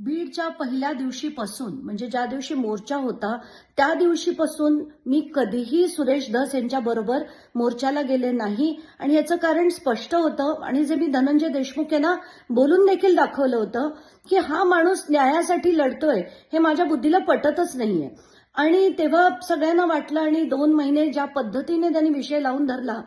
बीडच्या पहिल्या दिवशीपासून म्हणजे ज्या दिवशी मोर्चा होता त्या दिवशीपासून मी कधीही सुरेश धस यांच्याबरोबर मोर्चाला गेले नाही आणि याचं कारण स्पष्ट होतं आणि जे मी धनंजय देशमुख यांना बोलून देखील दाखवलं होतं की हा माणूस न्यायासाठी लढतोय हे माझ्या बुद्धीला पटतच नाहीये. आणि तेव्हा सगळ्यांना वाटलं आणि 2 महिने ज्या पद्धतीने त्यांनी विषय लावून धरला,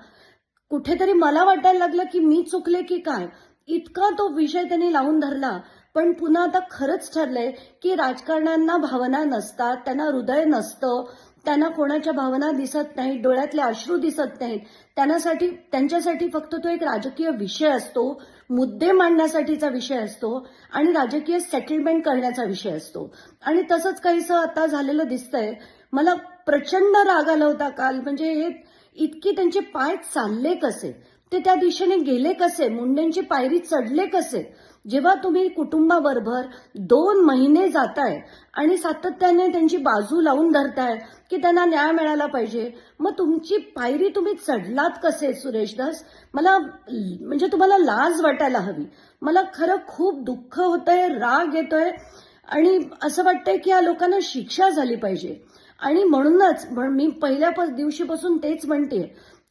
कुठेतरी मला वाटायला लागलं की मी चुकले की काय. इतका तो विषय त्यांनी लावून धरला. पण पुन्हा आता खरंच ठरलंय की राजकारण्यांना भावना नसतात, त्यांना हृदय नसतं, त्यांना कोणाच्या भावना दिसत नाहीत, डोळ्यातले अश्रू दिसत नाहीत. त्यांच्यासाठी फक्त तो एक राजकीय विषय असतो, मुद्दे मांडण्यासाठीचा विषय असतो आणि राजकीय सेटलमेंट करण्याचा विषय असतो. आणि तसंच काहीसं आता झालेलं दिसतंय. मला प्रचंड राग आला होता काल. म्हणजे हे इतकी त्यांचे पाय चालले कसे, ते त्या दिशेने गेले कसे, मुंडेंची पायरी चढले कसे. जेव्हा तुम्ही कुटुंबाबरोबर 2 महिने जाताय आणि सातत्याने त्यांची बाजू लावून धरताय की त्यांना न्याय मिळाला पाहिजे, मग तुमची पायरी तुम्ही चढलात कसे सुरेश धस. मला म्हणजे तुम्हाला लाज वाटायला हवी. मला खरं खूप दुःख होतंय, राग येतोय आणि असं वाटतंय की या लोकांना शिक्षा झाली पाहिजे. आणि म्हणूनच मी पहिल्या दिवशीपासून तेच म्हणते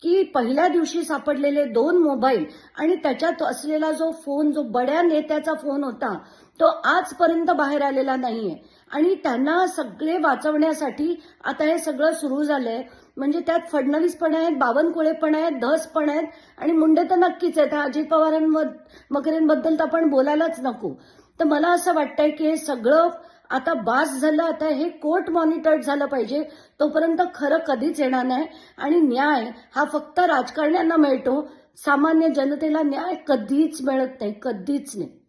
की पहिल्या दिवशी सापडलेले 2 मोबाईल आणि त्याच्यात असलेला जो फोन, जो बड्या नेत्याचा फोन होता, तो आजपर्यंत बाहेर आलेला नाहीये. आणि त्यांना सगळे वाचवण्यासाठी आता हे सगळं सुरू झालंय. म्हणजे त्यात फडणवीस पण आहेत, बावनकुळे पण आहेत, धस पण आहेत आणि मुंडे तर नक्कीच आहेत. अजित पवारांबद्दल तर आपण बोलायलाच नको. तर मला असं वाटतंय की हे सगळं आता बास झालं. आता हे कोर्ट मॉनिटर्ड झालं पाहिजे. तोपर्यंत खरं कधीच येणार नाही. आणि न्याय हा फक्त राजकारण्यांना मिळतो. सामान्य जनतेला न्याय कधीच मिळत नाही, कधीच नाही.